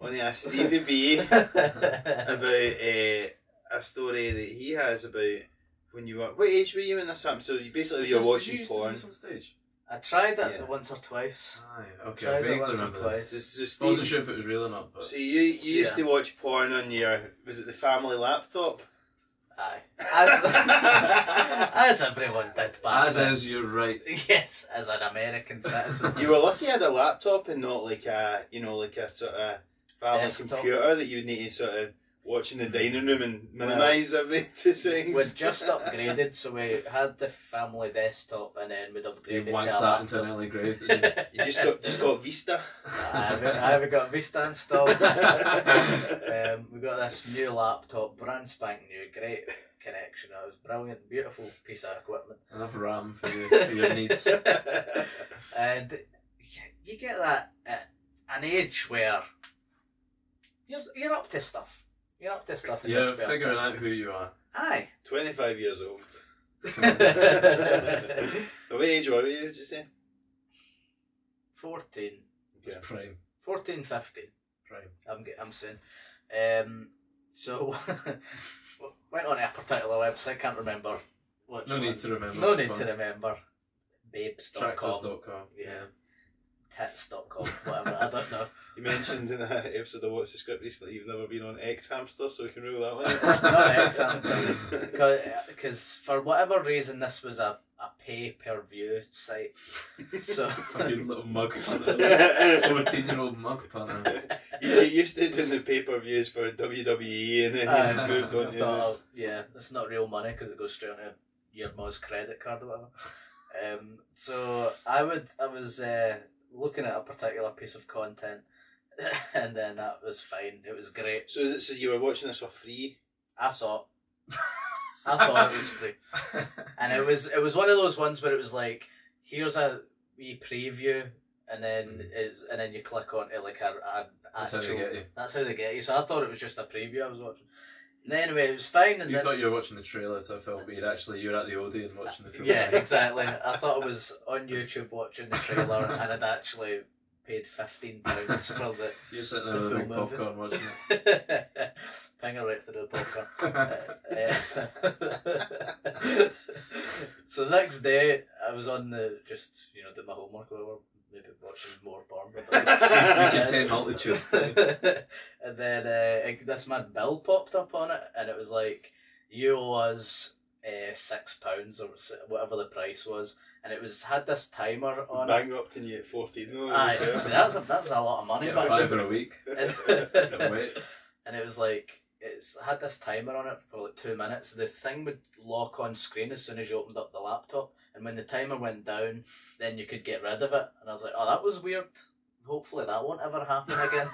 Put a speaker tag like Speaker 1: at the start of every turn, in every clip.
Speaker 1: on Ask Stevie B about a story that he has about when you were. What age were you when this happened? So you basically you're watching porn.
Speaker 2: On stage?
Speaker 3: I tried it once or twice.
Speaker 2: Aye, okay.
Speaker 3: Tried
Speaker 2: I
Speaker 3: it
Speaker 2: vaguely
Speaker 3: once or
Speaker 2: remember
Speaker 3: twice.
Speaker 2: this. I wasn't sure if it was real or not. But
Speaker 1: So you used to watch porn on your, was it the family laptop?
Speaker 3: Aye. As everyone did back
Speaker 2: as
Speaker 3: then.
Speaker 2: is, you're right.
Speaker 3: Yes, as an American citizen.
Speaker 1: You were lucky you had a laptop and not like a, you know, like a sort of family
Speaker 3: Desktop.
Speaker 1: computer that you would need to sort of watch in the dining room and minimise every 2 seconds.
Speaker 3: We'd just upgraded, so we had the family desktop and then we'd
Speaker 2: You
Speaker 3: upgraded to a
Speaker 2: wanked that
Speaker 3: laptop.
Speaker 2: into an early grave, didn't you?
Speaker 1: You just got Vista.
Speaker 3: I haven't got Vista installed. We got this new laptop, brand spanking new, great connection. It was brilliant, beautiful piece of equipment.
Speaker 2: Enough RAM for your needs.
Speaker 3: And you get that at an age where you're up to stuff. You're up to stuff in your
Speaker 2: You're
Speaker 3: spare
Speaker 2: figuring
Speaker 3: time.
Speaker 2: out who you are.
Speaker 3: Aye.
Speaker 1: 25 years old.
Speaker 3: Yeah.
Speaker 1: What age were you, did you say?
Speaker 3: 14.
Speaker 2: It's prime.
Speaker 3: 14, 15.
Speaker 2: Prime.
Speaker 3: I'm saying. So went on a particular website, can't remember which
Speaker 2: No
Speaker 3: one.
Speaker 2: need to remember.
Speaker 3: No
Speaker 2: it's
Speaker 3: need
Speaker 2: fine.
Speaker 3: to remember. Babes.com.
Speaker 2: Tractors.com.
Speaker 3: Yeah. Tits.com, whatever, I don't know.
Speaker 1: You mentioned in that episode of What's the Script recently you've never been on X Hamster, so we can rule that one out.
Speaker 3: It's not X-Hamster. Because for whatever reason this was a pay-per-view site. So
Speaker 2: Fucking little mug punter. 14-year-old mug punter.
Speaker 1: You get used to doing the pay-per-views for WWE and then you moved on
Speaker 3: I
Speaker 1: to
Speaker 3: thought, yeah, it's not real money because it goes straight on your mum's credit card or whatever. So I was looking at a particular piece of content and then that was fine. It was great.
Speaker 1: So you were watching this for free?
Speaker 3: I thought it was free. And it was one of those ones where it was like, here's a wee preview and then you click on it like a
Speaker 2: That's
Speaker 3: actual,
Speaker 2: how they get you.
Speaker 3: That's how they get you. So I thought it was just a preview I was watching. And anyway, it was fine. And
Speaker 2: You
Speaker 3: then,
Speaker 2: thought you were watching the trailer to a film, but you're at the Odeon watching the film.
Speaker 3: yeah, exactly. I thought I was on YouTube watching the trailer and I'd actually paid £15 for the.
Speaker 2: You're sitting there with a
Speaker 3: film
Speaker 2: big
Speaker 3: movie.
Speaker 2: popcorn watching it.
Speaker 3: Pinger right through the popcorn. So the next day, I was on did my homework or whatever, maybe watching more porn.
Speaker 2: You contain multitudes.
Speaker 3: And then this mad bill popped up on it, and it was like, you owe us £6 or whatever the price was, and it had this timer on it.
Speaker 1: Bankrupting you at 14. No,
Speaker 3: Aye, so that's a lot of money.
Speaker 2: Get
Speaker 3: back
Speaker 2: $5
Speaker 3: then.
Speaker 2: a week.
Speaker 3: And-
Speaker 2: Wait.
Speaker 3: And it was like, it's had this timer on it for like 2 minutes. The thing would lock on screen as soon as you opened up the laptop. And when the timer went down, then you could get rid of it. And I was like, oh, that was weird. Hopefully that won't ever happen again.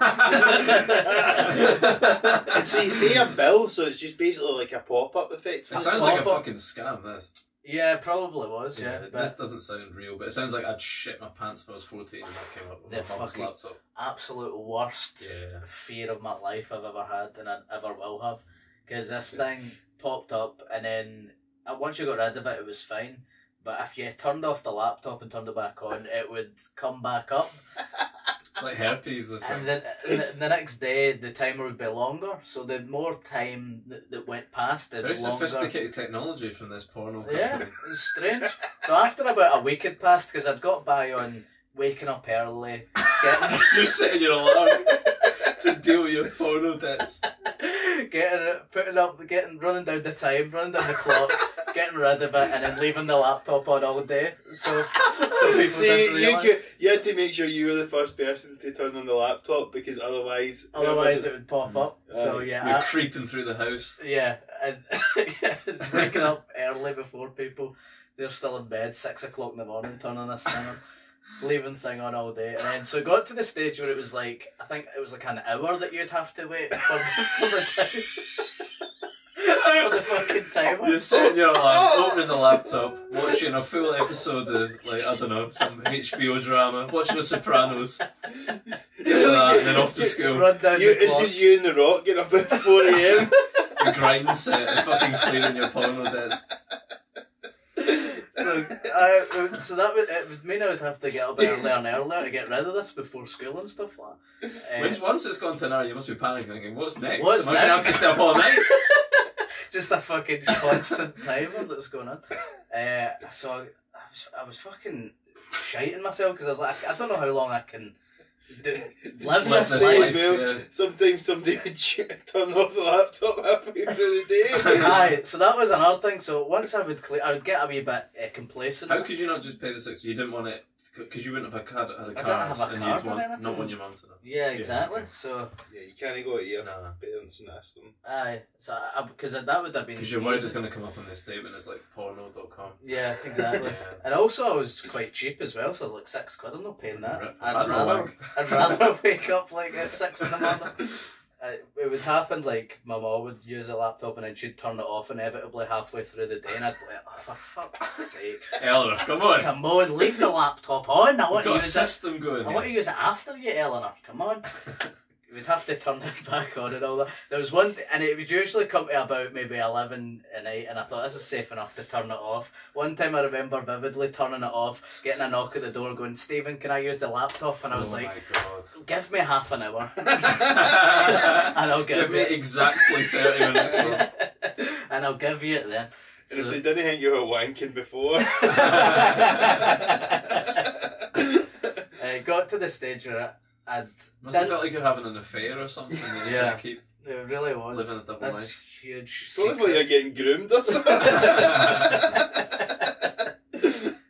Speaker 1: And so you say a bill, so it's just basically like a pop-up effect.
Speaker 2: It sounds like a
Speaker 3: pop-up.
Speaker 2: fucking scam, this.
Speaker 3: Yeah, it probably was, yeah.
Speaker 2: This
Speaker 3: But
Speaker 2: doesn't sound real, but it sounds like I'd shit my pants if I was 14 and that came up with
Speaker 3: The
Speaker 2: my mum's
Speaker 3: fucking-
Speaker 2: laptop.
Speaker 3: absolute worst
Speaker 2: Yeah.
Speaker 3: fear of my life I've ever had and I ever will have. Because this thing popped up and then once you got rid of it, it was fine. But if you turned off the laptop and turned it back on, it would come back up.
Speaker 2: It's like herpes, this
Speaker 3: And
Speaker 2: thing.
Speaker 3: then the next day, the timer would be longer. So the more time that went past, the
Speaker 2: Very
Speaker 3: longer.
Speaker 2: sophisticated technology from this porno
Speaker 3: Yeah,
Speaker 2: company.
Speaker 3: it's strange. So after about a week had passed, because I'd got by on waking up early, getting
Speaker 2: You're setting your alarm to deal with your porno debts.
Speaker 3: running down the time, running down the clock, getting rid of it, and then leaving the laptop on all day. So people didn't realise.
Speaker 1: You had to make sure you were the first person to turn on the laptop because otherwise
Speaker 3: Otherwise, it would pop up. So
Speaker 2: You're
Speaker 3: yeah,
Speaker 2: creeping through the house.
Speaker 3: and waking up early before people. They're still in bed, 6 o'clock in the morning, turning this thing on. Leaving thing on all day, and then so it got to the stage where it was like, I think it was like an hour that you'd have to wait for the time. For the fucking timer.
Speaker 2: You're setting your alarm, opening the laptop, watching a full episode of, like, I don't know, some HBO drama, watching The Sopranos, getting that, and then off to school.
Speaker 3: Run down the
Speaker 1: It's
Speaker 3: clock.
Speaker 1: just you and The Rock getting up at 4 a.m.
Speaker 2: The grind set and fucking clearing your porno debts.
Speaker 3: So So that would mean I would have to get up earlier and earlier to get rid of this before school and stuff like that.
Speaker 2: Once it's gone to an hour, you must be panicking, thinking, what's next?
Speaker 3: What's
Speaker 2: Am I going to have to
Speaker 3: next?
Speaker 2: stay up all night?
Speaker 3: Just a fucking constant timer that's going on. So I was fucking shiting myself because I was like, I don't know how long I can live
Speaker 2: live
Speaker 3: this
Speaker 2: this
Speaker 3: life.
Speaker 2: life.
Speaker 1: Well,
Speaker 2: yeah.
Speaker 1: sometimes somebody would turn off the laptop halfway through the day.
Speaker 3: Aye, so that was another thing. So once I would get a wee bit complacent.
Speaker 2: How could you not just pay the 6? You didn't want it, because you wouldn't have had a card,
Speaker 3: didn't have a
Speaker 2: and
Speaker 3: card
Speaker 2: you'd
Speaker 3: or
Speaker 2: want,
Speaker 3: anything.
Speaker 2: not want your mum to know.
Speaker 3: Yeah, exactly.
Speaker 2: okay.
Speaker 3: So
Speaker 1: Yeah, you can't go to your
Speaker 2: Nah.
Speaker 1: parents and ask them.
Speaker 3: aye, so because that would have been.
Speaker 2: Because your word is
Speaker 3: easy.
Speaker 2: going to come up on this statement as like porno.com.
Speaker 3: Yeah, exactly.
Speaker 2: Yeah.
Speaker 3: And also, I was quite cheap as well, so I was like £6. I'm not paying that.
Speaker 2: Rip.
Speaker 3: I'd
Speaker 2: I'd
Speaker 3: rather wake up like at 6 in the morning. It would happen like my mum would use a laptop and then she'd turn it off inevitably halfway through the day, and I'd be like, oh, for fuck's sake.
Speaker 2: Eleanor, come on.
Speaker 3: Come on, leave the laptop on. I want
Speaker 2: We've
Speaker 3: to
Speaker 2: got a
Speaker 3: use it.
Speaker 2: system going
Speaker 3: I want to
Speaker 2: here.
Speaker 3: use it after you, Eleanor. Come on. We'd have to turn it back on and all that. There was one, and it would usually come to about maybe 11 at night, and I thought this is safe enough to turn it off. One time I remember vividly turning it off, getting a knock at the door, going, Stephen, can I use the laptop? And I was
Speaker 2: Oh
Speaker 3: like,
Speaker 2: my god.
Speaker 3: give me half an hour, and I'll
Speaker 2: Give me exactly 30 minutes. more.
Speaker 3: and I'll give you it then.
Speaker 1: And if they didn't think you were wanking before.
Speaker 3: It got to the stage where I'd
Speaker 2: Must have felt like you're having an affair or something. That you
Speaker 3: Yeah.
Speaker 2: should keep.
Speaker 3: it really was
Speaker 2: Living a double
Speaker 3: this
Speaker 2: life.
Speaker 3: huge
Speaker 1: It's almost like you're getting groomed or something.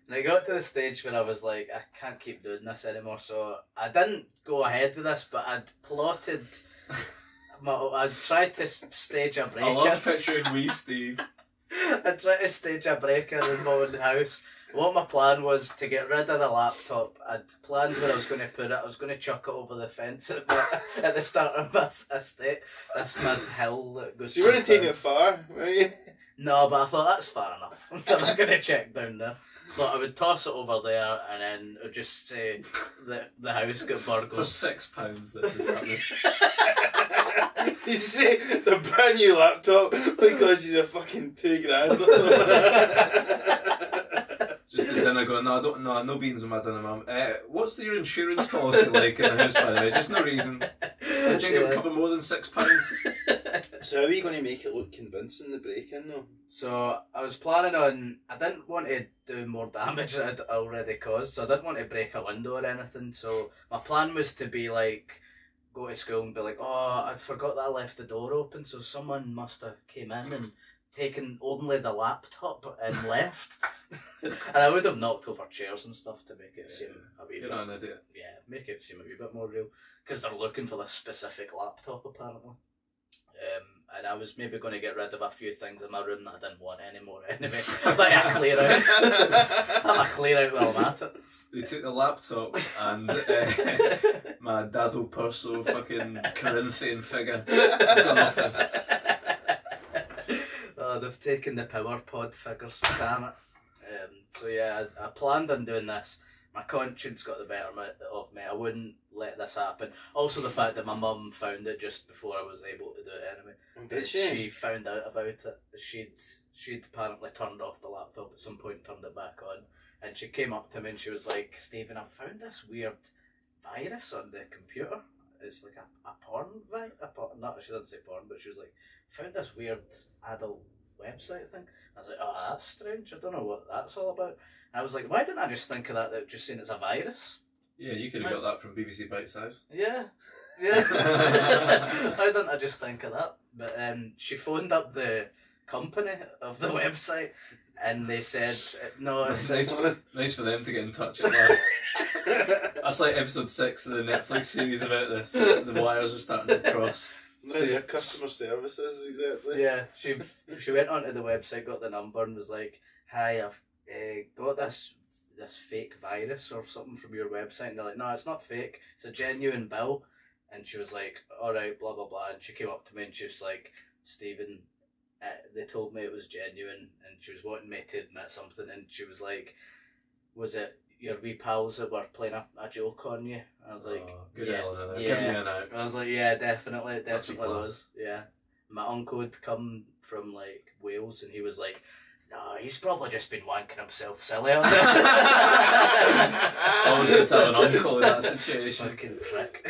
Speaker 3: And I got to the stage where I was like, I can't keep doing this anymore. So I didn't go ahead with this, but I'd plotted. I'd tried to stage a break.
Speaker 2: I love picturing wee Steve.
Speaker 3: I tried to stage a break in my own house. What my plan was to get rid of the laptop. I'd planned where I was going to put it. I was going to chuck it over the fence at the start of my estate. This mid hill that goes.
Speaker 1: So you weren't
Speaker 3: down.
Speaker 1: taking it far, were you?
Speaker 3: No, but I thought that's far enough. I'm not going to check down there. Thought I would toss it over there and then it would just say that the house got
Speaker 2: For
Speaker 3: burgled.
Speaker 2: £6 this is happening.
Speaker 1: You say it's a brand new laptop because you're a fucking $2,000 or something.
Speaker 2: Just at dinner going, no beans on my dinner, mum. What's your insurance policy like in the house, by the way? Just no reason. Did you give a couple more than £6?
Speaker 1: So how are you going to make it look convincing, the break-in though?
Speaker 3: So I was planning on, I didn't want to do more damage than I'd already caused, so I didn't want to break a window or anything. So my plan was to be like, go to school and be like, oh, I forgot that I left the door open, so someone must have came in and taken only the laptop and left. And I would have knocked over chairs and stuff to make it seem a wee
Speaker 2: You're
Speaker 3: bit,
Speaker 2: not an idiot.
Speaker 3: yeah, make it seem a wee bit more real, because they're looking for this specific laptop apparently. And I was maybe going to get rid of a few things in my room that I didn't want anymore anyway. Let I clear out. I'll clear out while I'm at it.
Speaker 2: They took the laptop and my Dado Perso fucking Corinthian figure. I've got nothing.
Speaker 3: Oh, they've taken the power pod figures, damn it. So yeah, I planned on doing this. My conscience got the better of me. I wouldn't let this happen. Also, the fact that my mum found it just before I was able to do it anyway.
Speaker 1: Did she?
Speaker 3: She found out about it. She'd apparently turned off the laptop at some point, turned it back on, and she came up to me and she was like, "Stephen, I found this weird virus on the computer. It's like a porn virus. Not, she didn't say porn, but she was like, found this weird adult website thing." I was like, "Oh, that's strange. I don't know what that's all about." And I was like, "Why didn't I just think of that? Just saying it's a virus."
Speaker 2: Yeah, you could have got that from BBC Bite Size.
Speaker 3: Yeah. Yeah. Why didn't I just think of that? But she phoned up the company of the website and they said, no, it's
Speaker 2: Nice for them to get in touch at last. That's like episode 6 of the Netflix series about this. The wires are starting to cross.
Speaker 1: No, your customer services, exactly.
Speaker 3: Yeah, she went onto the website, got the number and was like, "Hi, I've got this fake virus or something from your website." And they're like, "No, it's not fake, it's a genuine bill." And she was like, "Alright, blah blah blah." And she came up to me and she was like, "Stephen, they told me it was genuine," and she was wanting me to admit something, and she was like, "Was it your wee pals that were playing a joke on you?" I was like,
Speaker 2: Good
Speaker 3: "Yeah,
Speaker 2: Eleanor there.
Speaker 3: yeah."
Speaker 2: Give me an out.
Speaker 3: I was like, "Yeah, definitely,
Speaker 2: Touchy
Speaker 3: definitely
Speaker 2: class.
Speaker 3: was." Yeah, my uncle had come from like Wales, and he was like, No, he's probably just been wanking himself silly on it.
Speaker 2: Always good to have an uncle in that situation.
Speaker 3: Fucking prick.